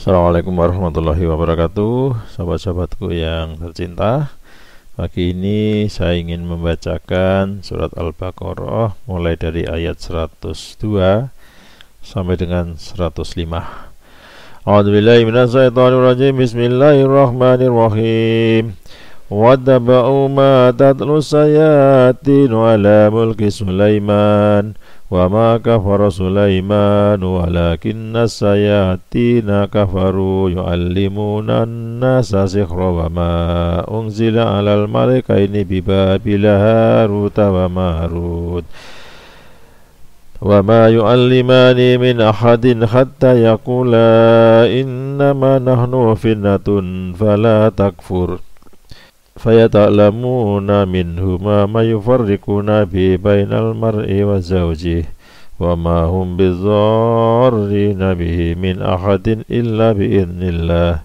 Assalamualaikum warahmatullahi wabarakatuh, sahabat-sahabatku yang tercinta. Pagi ini saya ingin membacakan surat Al-Baqarah mulai dari ayat 102 sampai dengan 105. A'udzubillahi minasyaitonirrajim. Bismillahirrahmanirrahim. Wattaba'u ma tatlu sayatinu ala mulki Sulaiman wa ma kafara Sulaiman walakinna sayatina kafaru yu'allimuna an-nasa sikhra wa ma unzila 'alal malakaini bi Babila Harut wa Marut wa ma yu'allimani min ahadin hatta yaqula innama nahnu fitnatun fala takfur fayata'lamuna minhuma ma yufarriquna bi bainal mar'i wa zawjihi wa ma hum bidzarrina bihi min ahadin illa bi'idznillah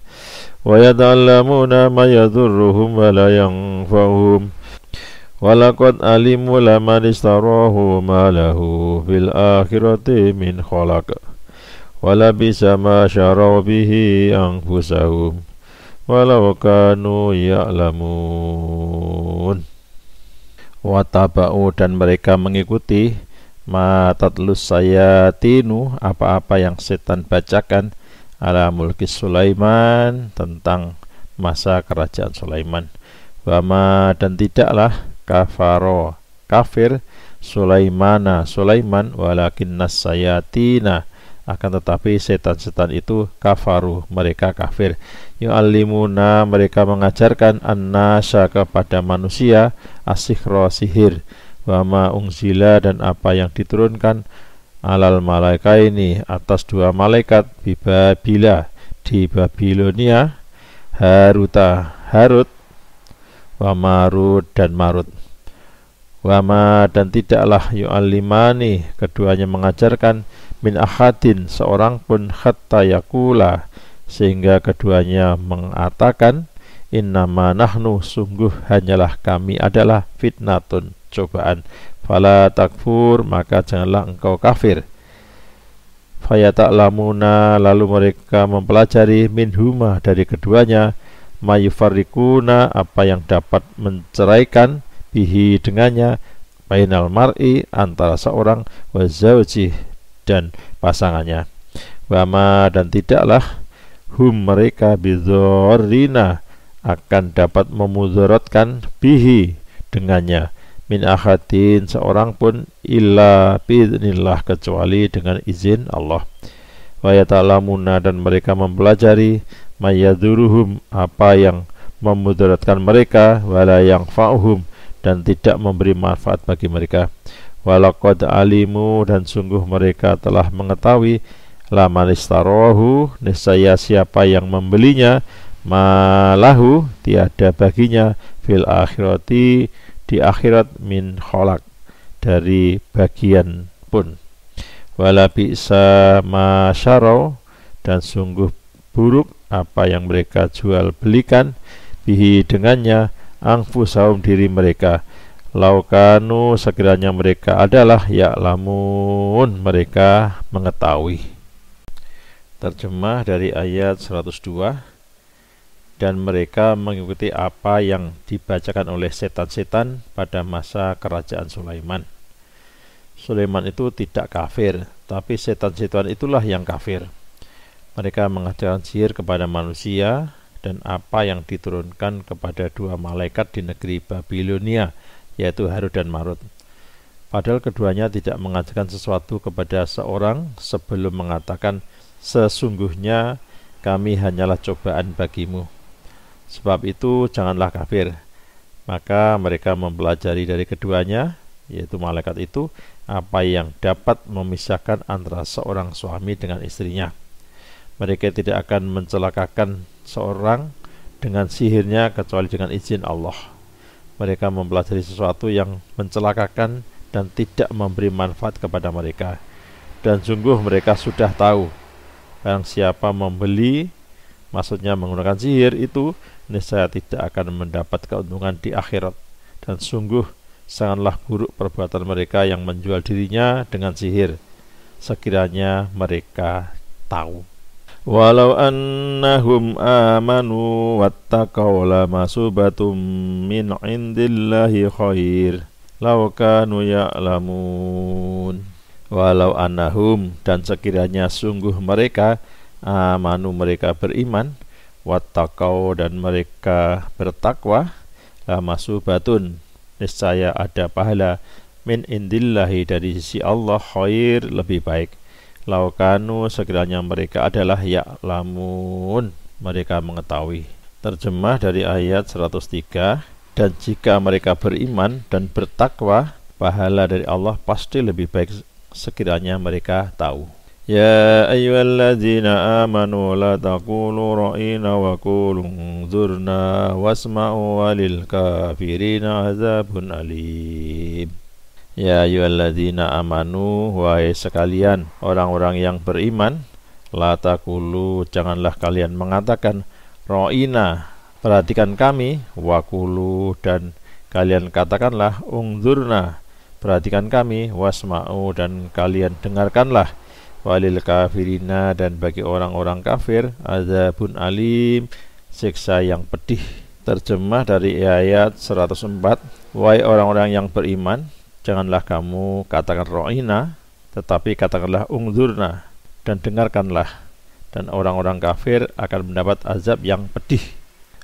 wa yata'lamuna ma yadhurruhum wa la yanfa'uhum wa laqad alimu laman istarahu ma lahu fil akhirati min khalaq wa labisa ma syaraw bihi anfusahum walau kanu ya'lamun. Wataba'u, dan mereka mengikuti ma tatlus sayatinu, apa-apa yang setan bacakan, ala mulki Sulaiman, tentang masa kerajaan Sulaiman. Wama, dan tidaklah kafaro, kafir Sulaiman walakinnas sayatina, akan tetapi setan-setan itu kafaru, mereka kafir. Yu'allimuna, mereka mengajarkan an-nasa, kepada manusia, as-sikhra, sihir, wa ma unzila, dan apa yang diturunkan, alal malaikaini, atas dua malaikat, bi Babila, di Babilonia, Harut, wa Marut, dan Marut. Wama, dan tidaklah yu'allimani, keduanya mengajarkan, min ahadin, seorang pun, hatta yakula, sehingga keduanya mengatakan, innama nahnu, sungguh hanyalah kami adalah fitnatun, cobaan, fala takfur, maka janganlah engkau kafir. Fayata'lamuna, lalu mereka mempelajari, minhuma, dari keduanya, mayufarrikuna, apa yang dapat menceraikan, bihi, dengannya, bainal mar'i, antara seorang, wa zawjih, dan pasangannya. Wama, dan tidaklah hum, mereka, bidzarrina, akan dapat memudaratkan, bihi, dengannya, min ahadin, seorang pun, illa biidznillah, kecuali dengan izin Allah. Wa yata'lamuna, dan mereka mempelajari, mayaduruhum, apa yang memudaratkan mereka, wala yanfa'uhum, dan tidak memberi manfaat bagi mereka. Walaqad alimu, dan sungguh mereka telah mengetahui, laman istarahu, niscaya siapa yang membelinya, malahu, tiada baginya, fil akhirati, di akhirat, min kholak, dari bagian pun. Wala bi'sa ma syaraw, dan sungguh buruk apa yang mereka jual belikan, bihi, dengannya, anfusahum, diri mereka, laukanu, sekiranya mereka adalah ya'lamun, mereka mengetahui. Terjemah dari ayat 102. Dan mereka mengikuti apa yang dibacakan oleh setan-setan pada masa kerajaan Sulaiman. Sulaiman itu tidak kafir, tapi setan-setan itulah yang kafir. Mereka mengajarkan sihir kepada manusia dan apa yang diturunkan kepada dua malaikat di negeri Babilonia, yaitu Harut dan Marut. Padahal keduanya tidak mengajarkan sesuatu kepada seorang sebelum mengatakan, sesungguhnya kami hanyalah cobaan bagimu. Sebab itu janganlah kafir. Maka mereka mempelajari dari keduanya, yaitu malaikat itu, apa yang dapat memisahkan antara seorang suami dengan istrinya. Mereka tidak akan mencelakakan seorang dengan sihirnya kecuali dengan izin Allah. Mereka mempelajari sesuatu yang mencelakakan dan tidak memberi manfaat kepada mereka. Dan sungguh mereka sudah tahu, barang siapa membeli, maksudnya menggunakan sihir itu, niscaya tidak akan mendapat keuntungan di akhirat. Dan sungguh sangatlah buruk perbuatan mereka yang menjual dirinya dengan sihir, sekiranya mereka tahu. Walau annahum amanu wattaqaw lamasubatum min indillahi khair law kanu ya'lamun. Walau annahum, dan sekiranya sungguh mereka, amanu mereka beriman, wattaqaw dan mereka bertakwa, lamasubatun niscaya ada pahala, min indillahi dari sisi Allah, khair lebih baik. Laukanu sekiranya mereka adalah ya'lamun, mereka mengetahui. Terjemah dari ayat 103, dan jika mereka beriman dan bertakwa, pahala dari Allah pasti lebih baik sekiranya mereka tahu. Ya ayyuhalladzina amanu la taqulu ra'ina wa qulu unzurna wasma'u walil kafirina azabun alim. Ya ayyuhalladzina amanu, wahai sekalian orang-orang yang beriman, la taqulu, janganlah kalian mengatakan, ra'ina, perhatikan kami, wa qulu, dan kalian katakanlah, unzurna, perhatikan kami, wasma'u, dan kalian dengarkanlah, walil kafirina, dan bagi orang-orang kafir, azabun alim, siksa yang pedih. Terjemah dari ayat 104, wahai orang-orang yang beriman, janganlah kamu katakan ro'ina, tetapi katakanlah ungzurna, dan dengarkanlah, dan orang-orang kafir akan mendapat azab yang pedih.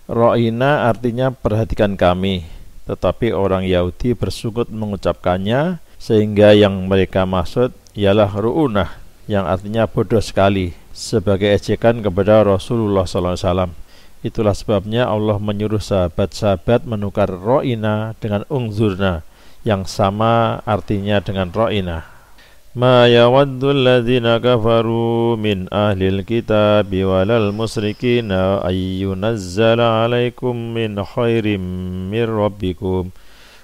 Ro'ina artinya perhatikan kami, tetapi orang Yahudi bersungut mengucapkannya, sehingga yang mereka maksud ialah ru'unah, yang artinya bodoh sekali, sebagai ejekan kepada Rasulullah SAW. Itulah sebabnya Allah menyuruh sahabat-sahabat menukar ro'ina dengan ungzurna, yang sama artinya dengan ro'ina. Ma yawaddu alladhina kafaru min ahlil kitabi walal musrikina ayyunazzala alaikum min khairim min rabbikum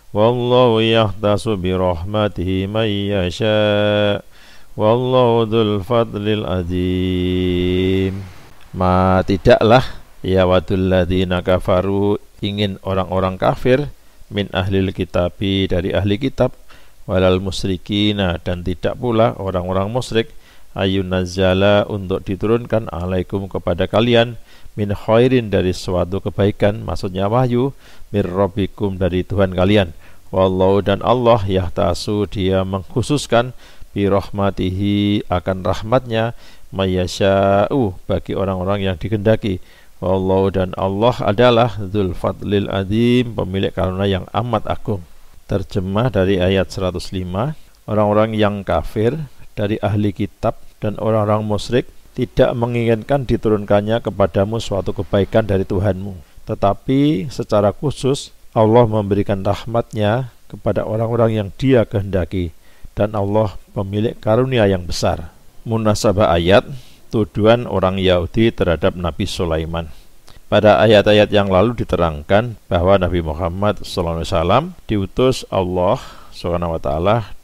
wallahu yahtasu birahmatihi man yasha wallahu dzul fadlil azim. Ma tidaklah yawaddul ladzina kafaru, ingin orang-orang kafir, min ahlil kitabi, dari ahli kitab, walal musyrikina, dan tidak pula orang-orang musyrik, ayunazzala, untuk diturunkan, alaikum, kepada kalian, min khairin, dari suatu kebaikan, maksudnya wahyu, mir rabbikum, dari Tuhan kalian. Wallahu, dan Allah, yahtasu, dia mengkhususkan, bi rahmatihi, akan rahmatnya, mayyasha'u, bagi orang-orang yang dikehendaki. Wallahu, dan Allah adalah dzul fadlil azim, pemilik karunia yang amat agung. Terjemah dari ayat 105, orang-orang yang kafir dari ahli kitab dan orang-orang musyrik tidak menginginkan diturunkannya kepadamu suatu kebaikan dari Tuhanmu, tetapi secara khusus Allah memberikan rahmatnya kepada orang-orang yang dia kehendaki, dan Allah pemilik karunia yang besar. Munasabah ayat, tuduhan orang Yahudi terhadap Nabi Sulaiman. Pada ayat-ayat yang lalu diterangkan bahwa Nabi Muhammad SAW diutus Allah SWT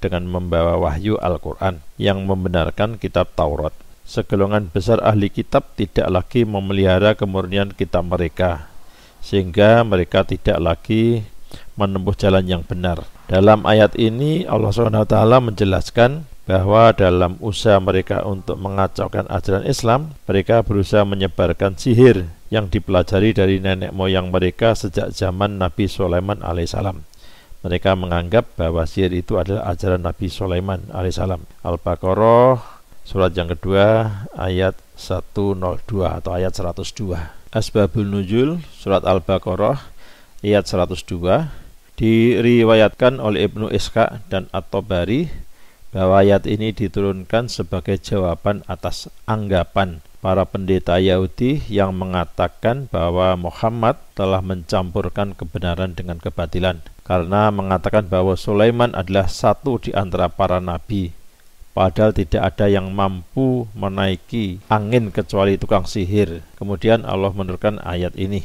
dengan membawa wahyu Al-Quran yang membenarkan kitab Taurat. Segolongan besar ahli kitab tidak lagi memelihara kemurnian kitab mereka, sehingga mereka tidak lagi menempuh jalan yang benar. Dalam ayat ini Allah SWT menjelaskan bahwa dalam usaha mereka untuk mengacaukan ajaran Islam, mereka berusaha menyebarkan sihir yang dipelajari dari nenek moyang mereka sejak zaman Nabi Sulaiman alaihissalam. Mereka menganggap bahwa sihir itu adalah ajaran Nabi Sulaiman alaihissalam. Al-Baqarah surat yang kedua ayat 102 atau ayat 102. Asbabul Nuzul surat Al-Baqarah ayat 102 diriwayatkan oleh Ibnu Ishaq dan At-Tabari bahwa ayat ini diturunkan sebagai jawaban atas anggapan para pendeta Yahudi yang mengatakan bahwa Muhammad telah mencampurkan kebenaran dengan kebatilan, karena mengatakan bahwa Sulaiman adalah satu di antara para nabi, padahal tidak ada yang mampu menaiki angin kecuali tukang sihir. Kemudian Allah menurunkan ayat ini.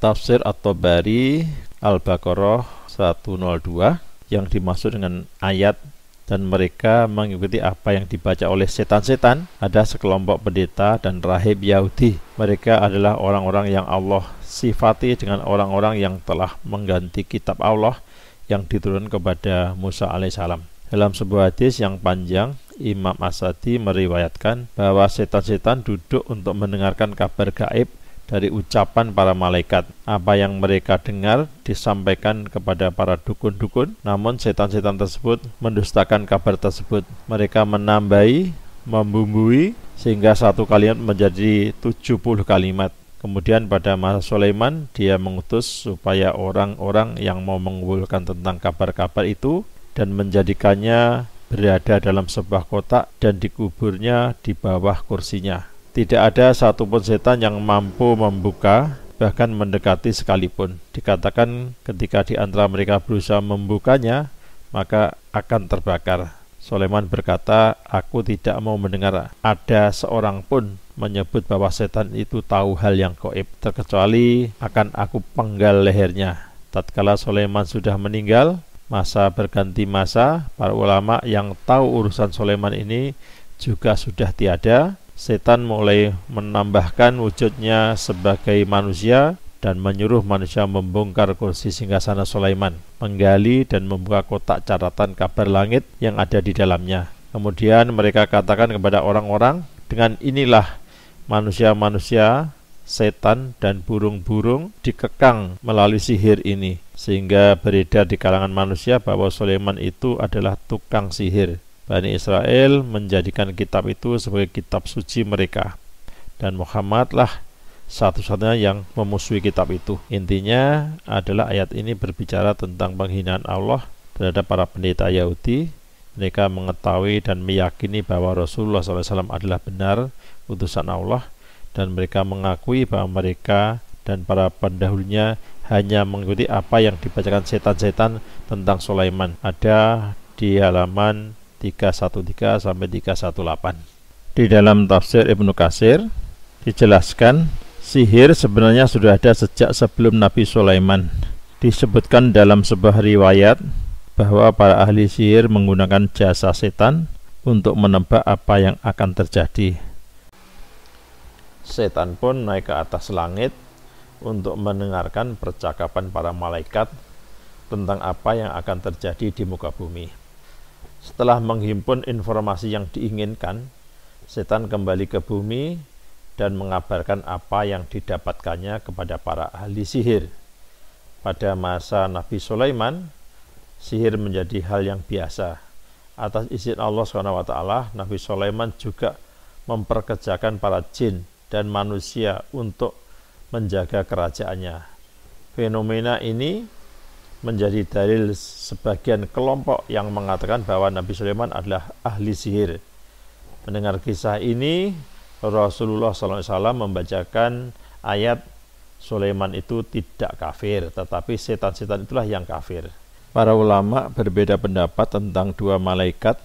Tafsir At-Tabari Al-Baqarah 102, yang dimaksud dengan ayat dan mereka mengikuti apa yang dibaca oleh setan-setan, ada sekelompok pendeta dan rahib Yahudi. Mereka adalah orang-orang yang Allah sifati dengan orang-orang yang telah mengganti kitab Allah yang diturunkan kepada Musa alaihissalam. Dalam sebuah hadis yang panjang Imam As-Sadi meriwayatkan bahwa setan-setan duduk untuk mendengarkan kabar gaib dari ucapan para malaikat. Apa yang mereka dengar disampaikan kepada para dukun-dukun, namun setan-setan tersebut mendustakan kabar tersebut. Mereka menambahi, membumbui, sehingga satu kalimat menjadi 70 kalimat. Kemudian pada masa Sulaiman, dia mengutus supaya orang-orang yang mau mengumpulkan tentang kabar-kabar itu dan menjadikannya berada dalam sebuah kotak dan dikuburnya di bawah kursinya. Tidak ada satupun setan yang mampu membuka, bahkan mendekati sekalipun. Dikatakan ketika di antara mereka berusaha membukanya, maka akan terbakar. Sulaiman berkata, aku tidak mau mendengar ada seorang pun menyebut bahwa setan itu tahu hal yang gaib, terkecuali akan aku penggal lehernya. Tatkala Sulaiman sudah meninggal, masa berganti masa, para ulama yang tahu urusan Sulaiman ini juga sudah tiada. Setan mulai menambahkan wujudnya sebagai manusia dan menyuruh manusia membongkar kursi singgasana Sulaiman, menggali dan membuka kotak catatan kabar langit yang ada di dalamnya. Kemudian mereka katakan kepada orang-orang, dengan inilah manusia-manusia, setan dan burung-burung dikekang melalui sihir ini, sehingga beredar di kalangan manusia bahwa Sulaiman itu adalah tukang sihir. Bani Israel menjadikan kitab itu sebagai kitab suci mereka, dan Muhammadlah satu-satunya yang memusuhi kitab itu. Intinya adalah ayat ini berbicara tentang penghinaan Allah terhadap para pendeta Yahudi. Mereka mengetahui dan meyakini bahwa Rasulullah SAW adalah benar utusan Allah, dan mereka mengakui bahwa mereka dan para pendahulunya hanya mengikuti apa yang dibacakan setan-setan tentang Sulaiman. Ada di halaman 313 sampai 318. Di dalam tafsir Ibnu Katsir dijelaskan, sihir sebenarnya sudah ada sejak sebelum Nabi Sulaiman. Disebutkan dalam sebuah riwayat bahwa para ahli sihir menggunakan jasa setan untuk menebak apa yang akan terjadi. Setan pun naik ke atas langit untuk mendengarkan percakapan para malaikat tentang apa yang akan terjadi di muka bumi. Setelah menghimpun informasi yang diinginkan, setan kembali ke bumi dan mengabarkan apa yang didapatkannya kepada para ahli sihir. Pada masa Nabi Sulaiman, sihir menjadi hal yang biasa. Atas izin Allah SWT, Nabi Sulaiman juga memperkerjakan para jin dan manusia untuk menjaga kerajaannya. Fenomena ini menjadi dalil sebagian kelompok yang mengatakan bahwa Nabi Sulaiman adalah ahli sihir. Mendengar kisah ini, Rasulullah SAW membacakan ayat Sulaiman itu tidak kafir, tetapi setan-setan itulah yang kafir. Para ulama berbeda pendapat tentang dua malaikat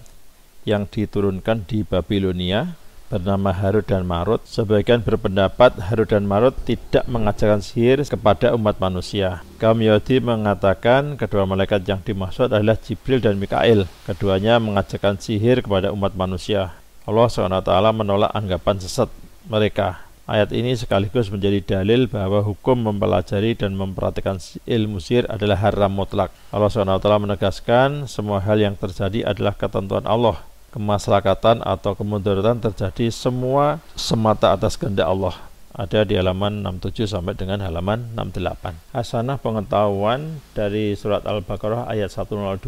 yang diturunkan di Babilonia bernama Harut dan Marut. Sebagian berpendapat Harut dan Marut tidak mengajarkan sihir kepada umat manusia. Kaum Yahudi mengatakan kedua malaikat yang dimaksud adalah Jibril dan Mikail. Keduanya mengajarkan sihir kepada umat manusia. Allah SWT menolak anggapan sesat mereka. Ayat ini sekaligus menjadi dalil bahwa hukum mempelajari dan mempraktikkan ilmu sihir adalah haram mutlak. Allah SWT menegaskan semua hal yang terjadi adalah ketentuan Allah. Kemaslahatan atau kemudaratan terjadi semua semata atas kehendak Allah. Ada di halaman 67 sampai dengan halaman 68. Hasanah pengetahuan dari surat Al-Baqarah ayat 102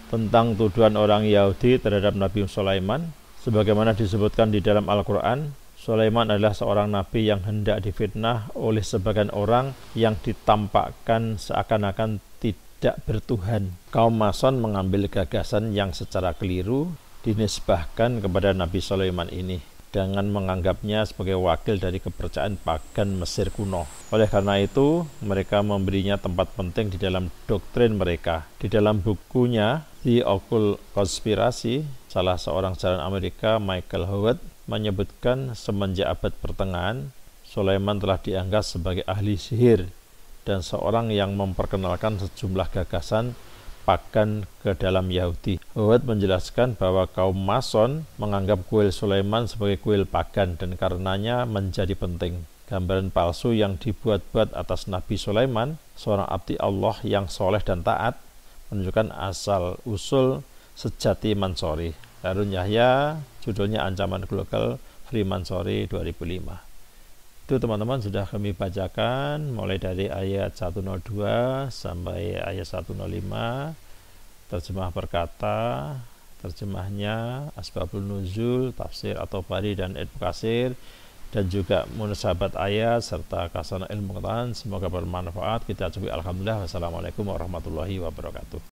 tentang tuduhan orang Yahudi terhadap Nabi Sulaiman. Sebagaimana disebutkan di dalam Al-Quran, Sulaiman adalah seorang nabi yang hendak difitnah oleh sebagian orang yang ditampakkan seakan-akan tidak bertuhan. Kaum Mason mengambil gagasan yang secara keliru dinisbahkan kepada Nabi Sulaiman ini dengan menganggapnya sebagai wakil dari kepercayaan pagan Mesir kuno. Oleh karena itu, mereka memberinya tempat penting di dalam doktrin mereka. Di dalam bukunya The Occult Conspiracy, salah seorang sejarawan Amerika, Michael Howard, menyebutkan semenjak abad pertengahan, Sulaiman telah dianggap sebagai ahli sihir dan seorang yang memperkenalkan sejumlah gagasan pagan ke dalam Yahudi. Howard menjelaskan bahwa kaum Mason menganggap kuil Sulaiman sebagai kuil pagan dan karenanya menjadi penting. Gambaran palsu yang dibuat-buat atas Nabi Sulaiman, seorang abdi Allah yang soleh dan taat, menunjukkan asal-usul sejati Mansuri. Harun Yahya, judulnya Ancaman Global Freemasonry 2005. Itu teman-teman sudah kami bacakan mulai dari ayat 102 sampai ayat 105, terjemah perkata, terjemahnya, asbabun nuzul, tafsir atau bari dan Ibnu Katsir, dan juga munasabat ayat serta kasana ilmu pengetahuan. Semoga bermanfaat. Kita coba alhamdulillah. Wassalamualaikum warahmatullahi wabarakatuh.